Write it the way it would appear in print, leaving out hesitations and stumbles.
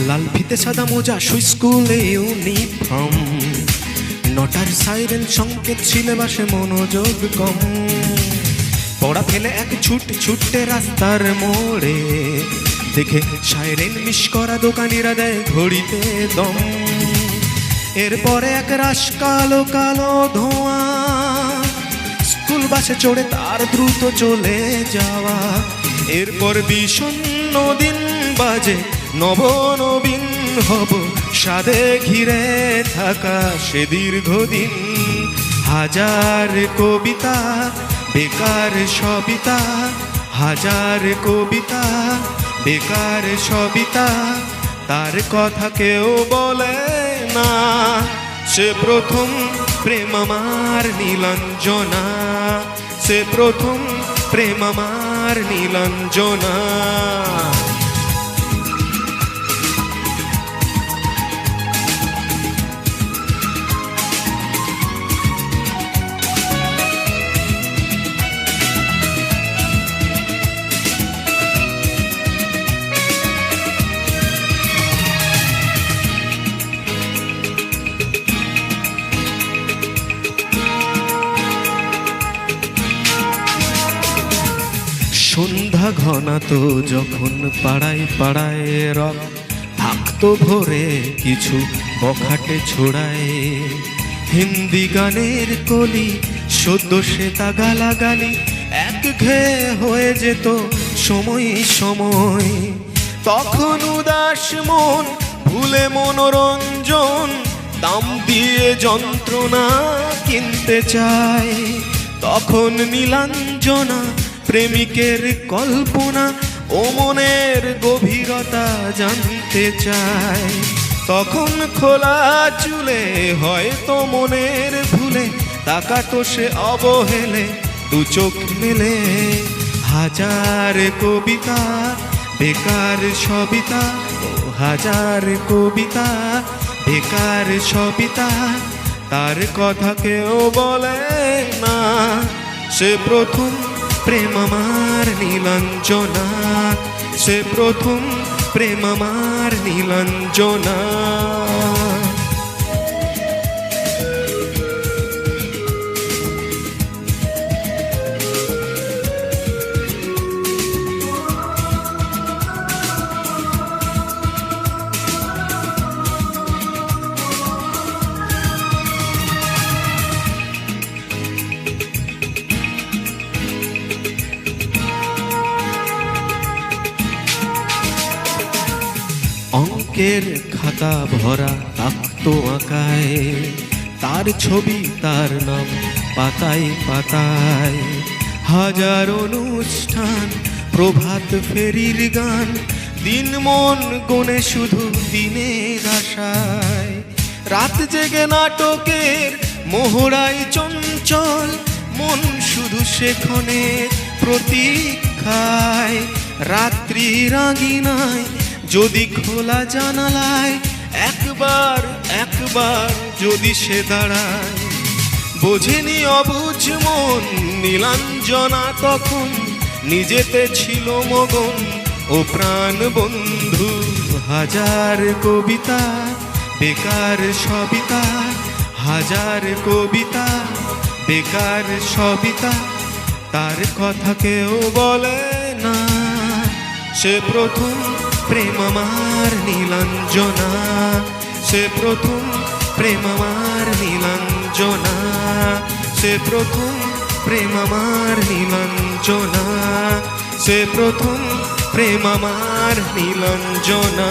লাল ফিতে সাদা মোজা সুই স্কুলে ইউনিফর্ম, নটার সাইরেন সংকেত সিলেবাসে মনোযোগ কম। পড়া ফেলে এক ছুটে রাস্তার মোড়ে, দেখে সাইরেন মিস করা দোকানিরা দেয় ঘড়িতে দম। এরপরে এক রাশ কালো কালো ধোঁয়া, স্কুল বাসে চড়ে তার দ্রুত চলে যাওয়া। এরপর বিষণ্ণ দিন বাজে, নবনবীন হব সাদে ঘিরে থাকা সে দীর্ঘদিন। হাজার কবিতা বেকার সবিতা, হাজার কবিতা বেকার সবিতা, তার কথা কেউ বলে না। সে প্রথম প্রেম আমার নীলাঞ্জনা, সে প্রথম প্রেম আমার নীলাঞ্জনা। সন্ধ্যা ঘনাতো যখন পাড়ায় পাড়ায় রক থাকতো ভরে কিছু বখাটে ছোড়ায়। হিন্দি গানের কলি সদ্য সে তা গালাগালি একঘেয়ে হয়ে যেত সময় সময়। তখন উদাস মন ভুলে মনোরঞ্জন, দাম দিয়ে যন্ত্রণা কিনতে চায়। তখন নীলাঞ্জনা প্রেমিকের কল্পনা ও মনের গভীরতা জানতে চায়। তখন খোলা চুলে হয়তো মনের ভুলে তাকাতো সে অবহেলে দু চোখ মেলে। হাজার কবিতা বেকার সবিতা, ও হাজার কবিতা বেকার সবিতা, তার কথা কেউ বলে না। সে প্রথম প্রেম আমার নীলাঞ্জনা, সে প্রথম প্রেম আমার নীলাঞ্জনা। অঙ্কের খাতা ভরা থাকতো আঁকায়, তার ছবি তার নাম পাতায় পাতায়। হাজার অনুষ্ঠান প্রভাত ফেরির গান, দিন মন গনে শুধু দিনের আশায়। রাত জেগে নাটকের মোহরায় চঞ্চল, মন শুধু সেখানে প্রতীক্ষায়। রাত্রি রাঙিনায় যদি খোলা জানালায় একবার একবার যদি সে দাঁড়ায়। বোঝেনি অবুঝ মন নীলাঞ্জনা তখন, নিজেতে ছিল মগন ও প্রাণ বন্ধু। হাজার কবিতা বেকার সবিতা, হাজার কবিতা বেকার সবিতা, তার কথা কেউ বলে না। সে প্রথম প্রেম আমার নীলাঞ্জনা, সে প্রথম প্রেম আমার নীলাঞ্জনা, সে প্রথম প্রেম আমার নীলাঞ্জনা, সে প্রথম প্রেম আমার নীলাঞ্জনা।